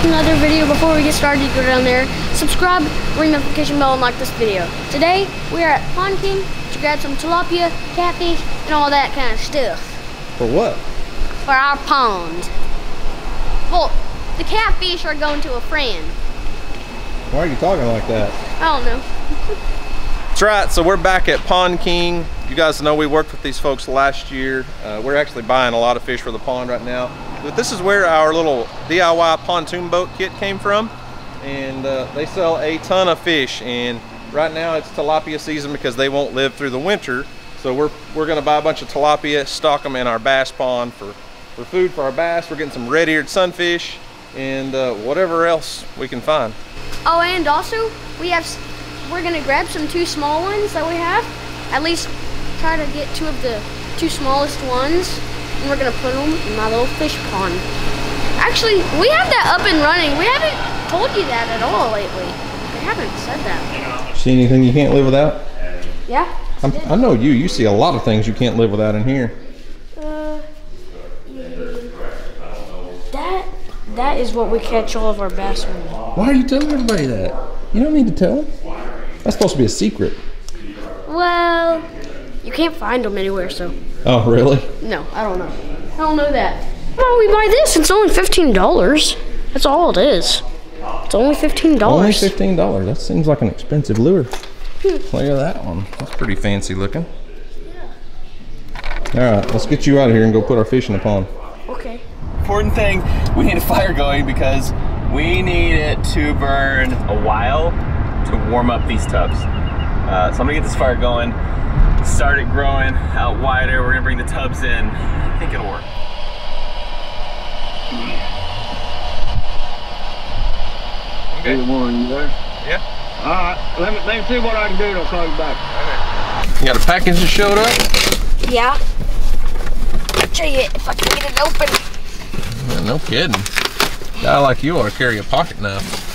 another video. Before we get started, go down there, subscribe, ring the notification bell, and like this video. Today, we are at Pond King to grab some tilapia, catfish, and all that kind of stuff. For what? For our pond. Well, the catfish are going to a friend. Why are you talking like that? I don't know. That's right, so we're back at Pond King. You guys know we worked with these folks last year. We're actually buying a lot of fish for the pond right now. But this is where our little DIY pontoon boat kit came from. And they sell a ton of fish. And right now it's tilapia season because they won't live through the winter. So we're gonna buy a bunch of tilapia, stock them in our bass pond for food for our bass. We're getting some red-eared sunfish and whatever else we can find. Oh, and also we're gonna grab some two small ones that we have. At least try to get two of the two smallest ones, and we're gonna put them in my little fish pond. Actually, we have that up and running. We haven't told you that at all lately. We haven't said that. See anything you can't live without? Yeah. I know you. You see a lot of things you can't live without in here. That is what we catch all of our bass with. Why are you telling everybody that? You don't need to tell them. That's supposed to be a secret. Well, you can't find them anywhere, so. Oh, really? No, I don't know. I don't know that. Well, we buy this. It's only $15. That's all it is. It's only $15. Only $15. That seems like an expensive lure. Look at that one. That's pretty fancy looking. Yeah. All right, let's get you out of here and go put our fish in the pond. Okay. Important thing, we need a fire going because we need it to burn a while to warm up these tubs. So I'm gonna get this fire going, start it growing out wider. We're gonna bring the tubs in. I think it'll work. Okay. Good morning, you there? Yeah. All right, let me see what I can do and I'll call you back. Okay. You got a package that showed up? Yeah. I'll show you if I can get it open. Yeah, no kidding. A guy like you ought to carry a pocket knife.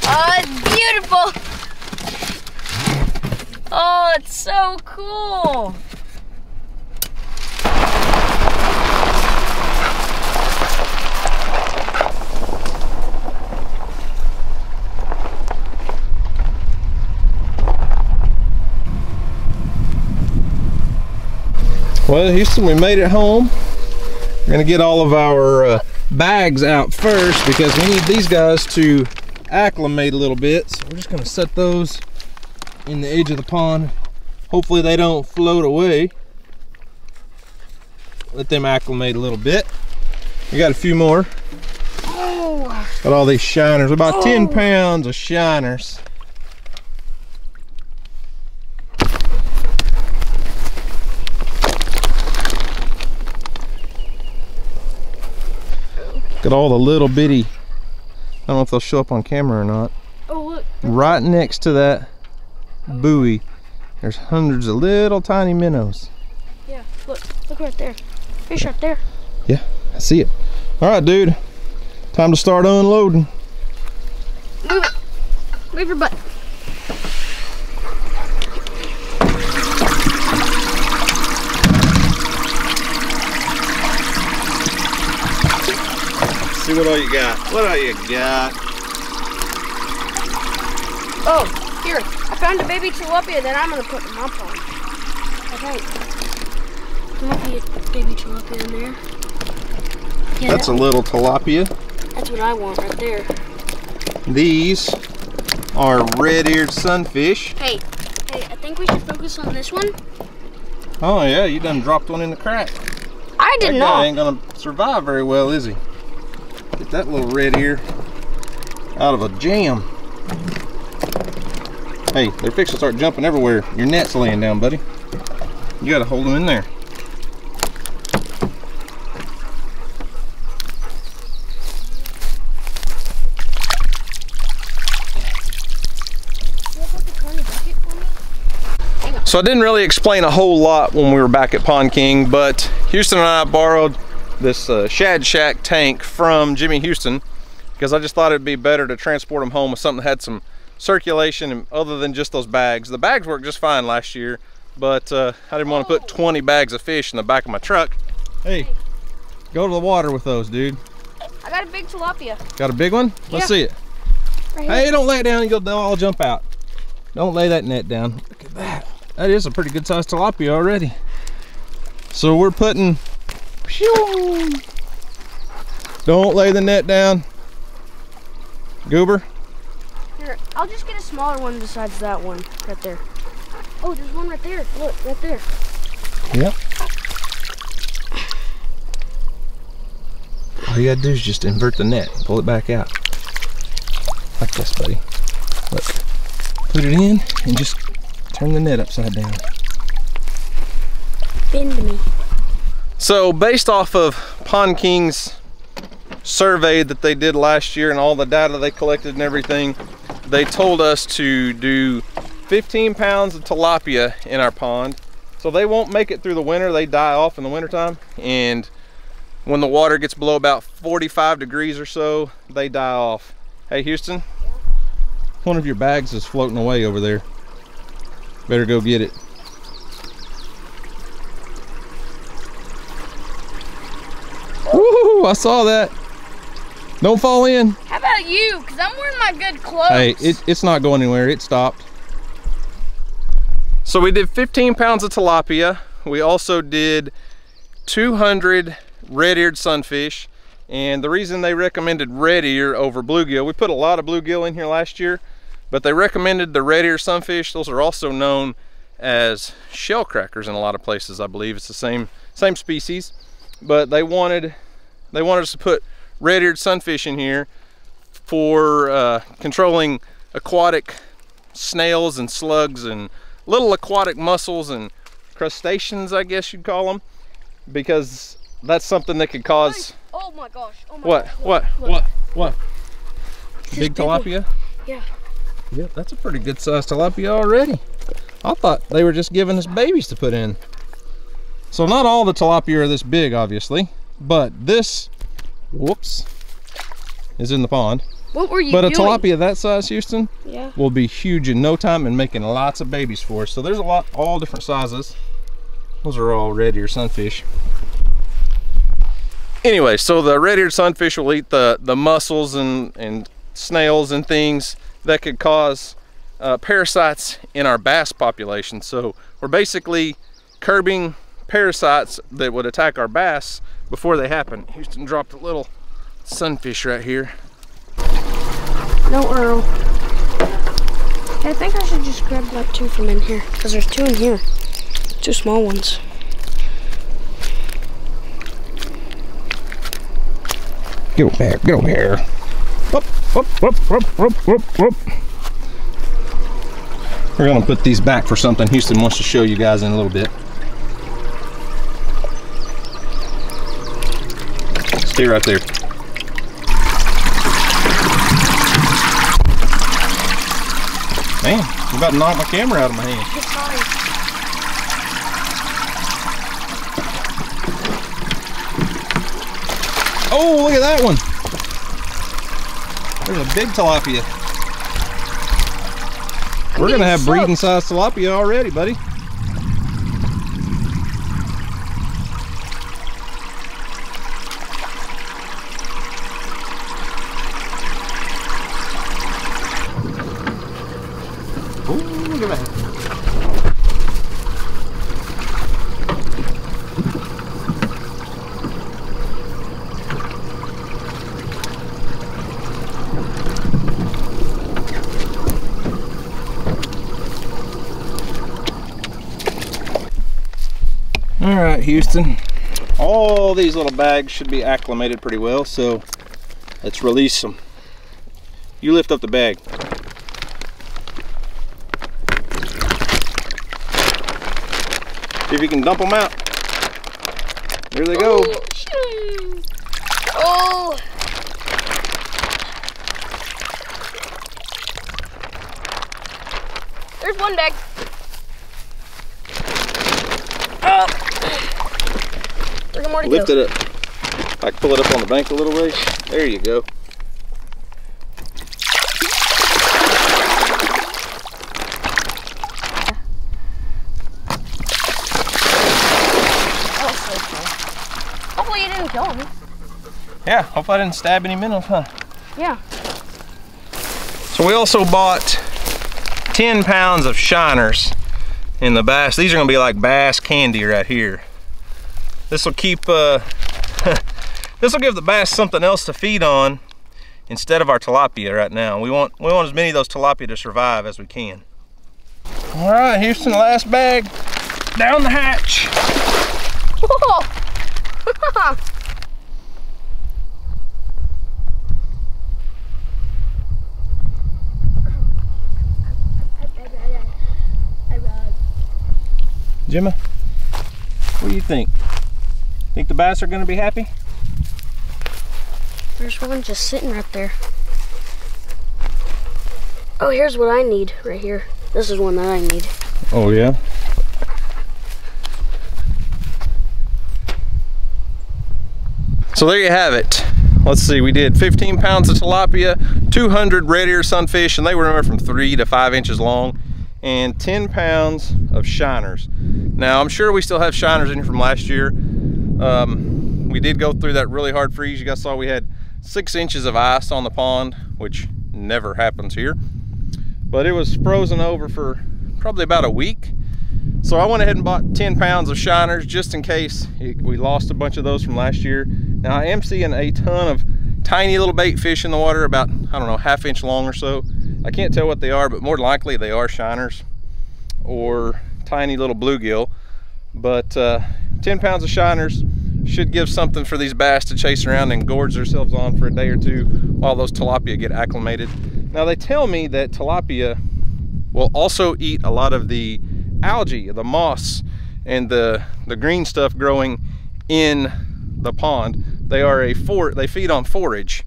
Oh, it's beautiful. Oh, it's so cool. Well, Houston, we made it home. We're gonna get all of our bags out first because we need these guys to acclimate a little bit. So we're just gonna set those in the edge of the pond. Hopefully they don't float away. Let them acclimate a little bit. We got a few more. Oh. Got all these shiners, about 10 pounds of shiners. Got all the little bitty, I don't know if they'll show up on camera or not. Oh, look. Right next to that buoy, there's hundreds of little tiny minnows. Yeah, look right there. Fish right there. Yeah, I see it. All right, dude, time to start unloading. Move it. Move your butt. See what all you got. What all you got? Oh, here. I found a baby tilapia that I'm gonna put in my pond. Okay. There might be a baby tilapia in there. Yeah, That's a little tilapia. That's what I want right there. These are red-eared sunfish. Hey, I think we should focus on this one. Oh yeah, you done dropped one in the crack. I did That not. guy ain't gonna survive very well, is he? Get that little red ear out of a jam. Hey, they're fixing to start jumping everywhere. Your net's laying down, buddy. You gotta hold them in there. So I didn't really explain a whole lot when we were back at Pond King, but Houston and I borrowed this Shad Shack tank from Jimmy Houston because I just thought it'd be better to transport them home with something that had some circulation and other than just those bags. The bags worked just fine last year, but I didn't want to put 20 bags of fish in the back of my truck. Hey, go to the water with those, dude. I got a big tilapia. Got a big one? Let's see it. Right Hey, don't lay it down, they'll all jump out. Don't lay that net down. Look at that. That is a pretty good sized tilapia already. So we're putting, don't lay the net down. Goober. Here, I'll just get a smaller one besides that one right there. Oh, there's one right there. Look, right there. Yep. All you gotta do is just invert the net, pull it back out. Like this, buddy. Look. Put it in and just turn the net upside down. Bend me. So based off of Pond King's survey that they did last year and all the data they collected and everything, they told us to do 15 pounds of tilapia in our pond. So they won't make it through the winter. They die off in the wintertime. And when the water gets below about 45 degrees or so, they die off. Hey, Houston, one of your bags is floating away over there. Better go get it. Woohoo, I saw that. Don't fall in. How about you? Because I'm wearing my good clothes. Hey, it's not going anywhere. It stopped. So we did 15 pounds of tilapia. We also did 200 red-eared sunfish. And the reason they recommended red ear over bluegill, we put a lot of bluegill in here last year, but they recommended the red ear sunfish. Those are also known as shell crackers in a lot of places. I believe it's the same species, but they wanted us to put red-eared sunfish in here for controlling aquatic snails and slugs and little aquatic mussels and crustaceans, I guess you'd call them, because that's something that could cause. Oh my gosh. Oh my What? gosh. What? Big tilapia? Yeah. Yep, that's a pretty good sized tilapia already. I thought they were just giving us babies to put in. So not all the tilapia are this big, obviously, but this, whoops, is in the pond. What were you doing? But a doing? tilapia that size, Houston, yeah, will be huge in no time and making lots of babies for us. So there's all different sizes. Those are all red-eared sunfish. Anyway, so the red-eared sunfish will eat the mussels and snails and things that could cause parasites in our bass population. So we're basically curbing parasites that would attack our bass before they happen. Houston dropped a little sunfish right here. No, Earl. I think I should just grab like 2 from in here, because there's 2 in here. 2 small ones. Get over here, get over here. Whoop, whoop, whoop, whoop, whoop, whoop, whoop. We're gonna put these back for something Houston wants to show you guys in a little bit. Stay right there. Man, I'm about to knock my camera out of my hand. It's fine. Oh, look at that one. There's a big tilapia. We're gonna have breeding size tilapia already, buddy. Oh, look at that. All right, Houston, all these little bags should be acclimated pretty well, so let's release them. You lift up the bag. See if you can dump them out. There they go. Oh! There's one bag. Oh! More to Lift go. it up. I can pull it up on the bank a little ways. There you go. Yeah, hope I didn't stab any minnows, huh? Yeah. So we also bought 10 pounds of shiners in the bass. These are gonna be like bass candy right here. This will keep, this will give the bass something else to feed on instead of our tilapia right now. We want as many of those tilapia to survive as we can. All right, Houston, last bag. Down the hatch. Whoa. Gemma, what do you think? Think the bass are gonna be happy? There's one just sitting right there. Oh, here's what I need right here. This is one that I need. Oh yeah? So there you have it. Let's see, we did 15 pounds of tilapia, 200 red ear sunfish, and they were anywhere from 3 to 5 inches long, and 10 pounds of shiners. Now, I'm sure we still have shiners in here from last year. We did go through that really hard freeze. You guys saw we had 6 inches of ice on the pond, which never happens here. But it was frozen over for probably about a week. So I went ahead and bought 10 pounds of shiners just in case we lost a bunch of those from last year. Now I am seeing a ton of tiny little bait fish in the water, about, I don't know, ½ inch long or so. I can't tell what they are, but more than likely they are shiners or tiny little bluegill. But 10 pounds of shiners should give something for these bass to chase around and gorge themselves on for a day or two while those tilapia get acclimated. Now they tell me that tilapia will also eat a lot of the algae, the moss, and the green stuff growing in the pond. They feed on forage.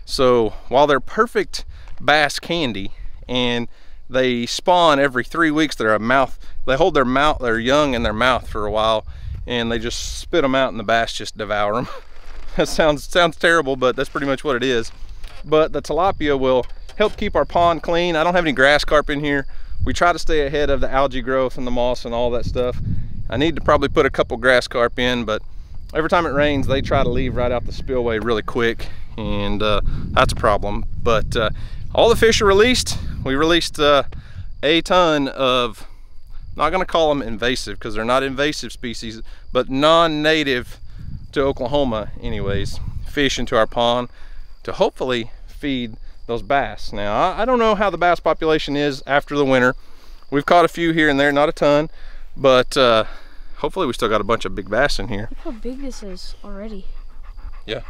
So while they're perfect bass candy and they spawn every 3 weeks, they hold their young in their mouth for a while, and they just spit them out and the bass just devour them. That sounds terrible, but that's pretty much what it is. But the tilapia will help keep our pond clean. I don't have any grass carp in here. We try to stay ahead of the algae growth and the moss and all that stuff. I need to probably put a couple grass carp in, but every time it rains, they try to leave right out the spillway really quick, and that's a problem. But all the fish are released. We released a ton of, I'm not gonna call them invasive because they're not invasive species, but non-native to Oklahoma anyways, fish into our pond to hopefully feed those bass. Now, I don't know how the bass population is after the winter. We've caught a few here and there, not a ton, but hopefully we still got a bunch of big bass in here. Look how big this is already. Yeah.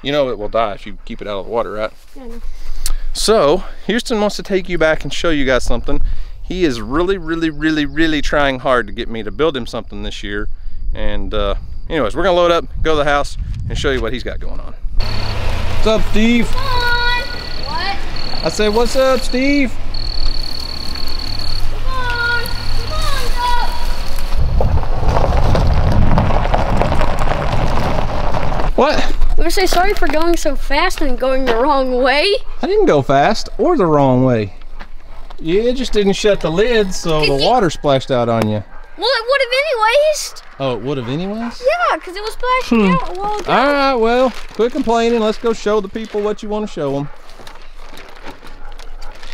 You know it will die if you keep it out of the water, right? Yeah, I know. So, Houston wants to take you back and show you guys something. He is really trying hard to get me to build him something this year. And anyways, we're gonna load up, go to the house, and show you what he's got going on. What's up, Steve? Come on. What? I said, what's up, Steve? Come on. Come on, go. What? I'm gonna say sorry for going so fast and going the wrong way. I didn't go fast or the wrong way. You just didn't shut the lid, so the water splashed out on you. Well, it would have anyways. Oh, it would have anyways? Yeah, because it was splashing out a while ago. All right, well, quit complaining. Let's go show the people what you want to show them.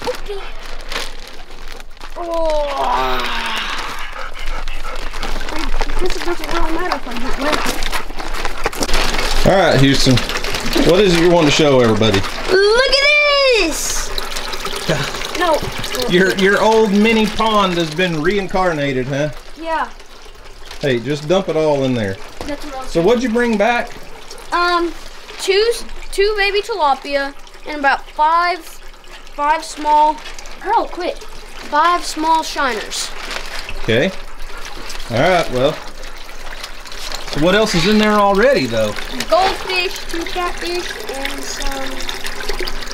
Okay. Oh. I guess it doesn't really matter if I get wet. All right, Houston. What is it you want to show everybody? Look at this. No. Your old mini pond has been reincarnated, huh? Yeah. Hey, just dump it all in there. That's what I was So what'd you bring back? two baby tilapia and about five small. Girl, quit. 5 small shiners. Okay. All right, well. So what else is in there already, though? Goldfish, 2 catfish, and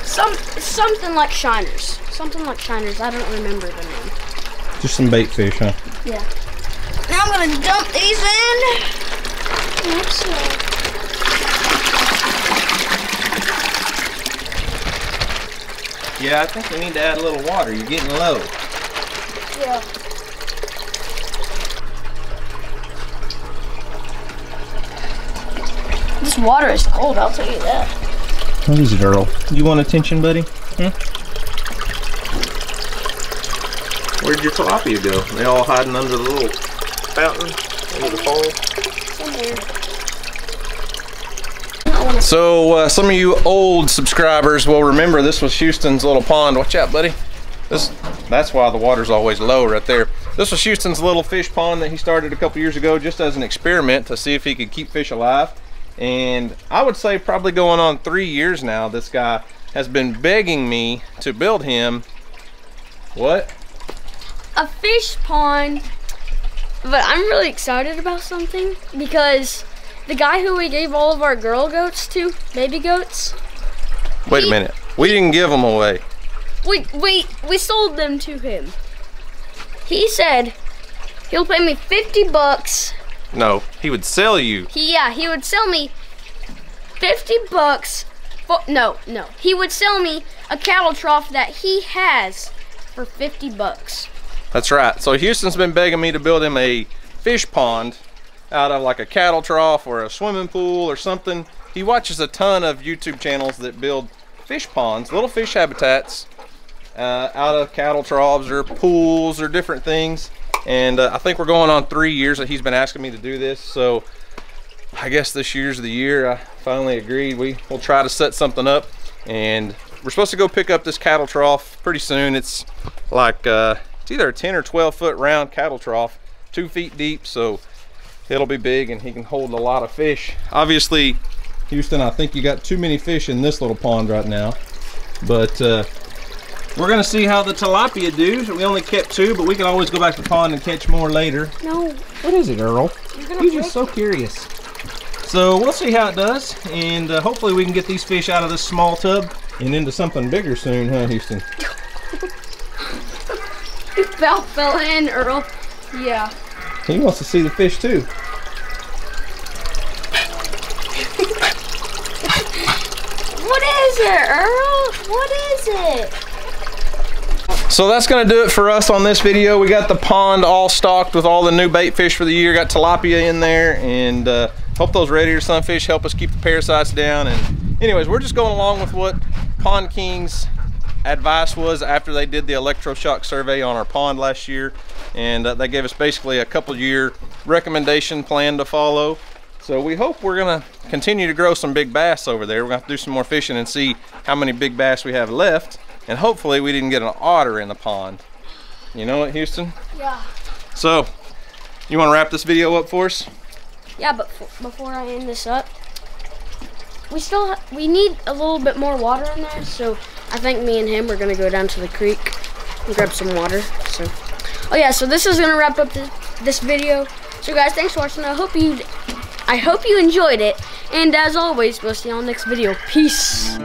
something like shiners. Something like shiners. I don't remember the name. Just some bait fish, huh? Yeah. Now I'm going to dump these in. Yeah, I think we need to add a little water. You're getting low. Yeah. This water is cold, I'll tell you that. Easy, girl. You want attention, buddy? Where'd your tilapia go? They all hiding under the little fountain, under the pole? Somewhere. So some of you old subscribers will remember this was Houston's little pond. Watch out, buddy. That's why the water's always low right there. This was Houston's little fish pond that he started a couple years ago just as an experiment to see if he could keep fish alive. And I would say probably going on 3 years now, this guy has been begging me to build him, what? A fish pond. But I'm really excited about something because the guy who we gave all of our girl goats to, baby goats. Wait a minute, we didn't give them away. We sold them to him. He said he'll pay me 50 bucks. No, he would sell you. He would sell me 50 bucks. No, he would sell me a cattle trough that he has for 50 bucks. That's right. So Houston's been begging me to build him a fish pond out of like a cattle trough or a swimming pool or something. He watches a ton of YouTube channels that build fish ponds, little fish habitats, out of cattle troughs or pools or different things. And I think we're going on 3 years that he's been asking me to do this. So I guess this year's the year. I finally agreed. We'll try to set something up, and we're supposed to go pick up this cattle trough pretty soon. It's like it's either a 10 or 12 foot round cattle trough, 2 feet deep, so it'll be big and he can hold a lot of fish. Obviously, Houston, I think you got too many fish in this little pond right now, but we're gonna see how the tilapia do. We only kept 2, but we can always go back to the pond and catch more later. No. What is it, Earl? You're just so curious. So we'll see how it does, and hopefully we can get these fish out of this small tub and into something bigger soon, huh, Houston? You fell in, Earl. Yeah. He wants to see the fish too. What is it, Earl? What is it? So that's gonna do it for us on this video. We got the pond all stocked with all the new bait fish for the year. Got tilapia in there, and hope those red ear sunfish help us keep the parasites down. And anyways, we're just going along with what Pond King's advice was after they did the electroshock survey on our pond last year, and they gave us basically a couple year recommendation plan to follow. So we hope we're gonna continue to grow some big bass over there. We're gonna have to do some more fishing and see how many big bass we have left, and hopefully we didn't get an otter in the pond. You know what, Houston? Yeah. So you want to wrap this video up for us? Yeah, but before I end this up, we need a little bit more water in there, so I think me and him are gonna go down to the creek and grab some water. So, oh yeah, so this is gonna wrap up this video. So guys, thanks for watching. I hope you enjoyed it, and as always, we'll see you on the next video. Peace.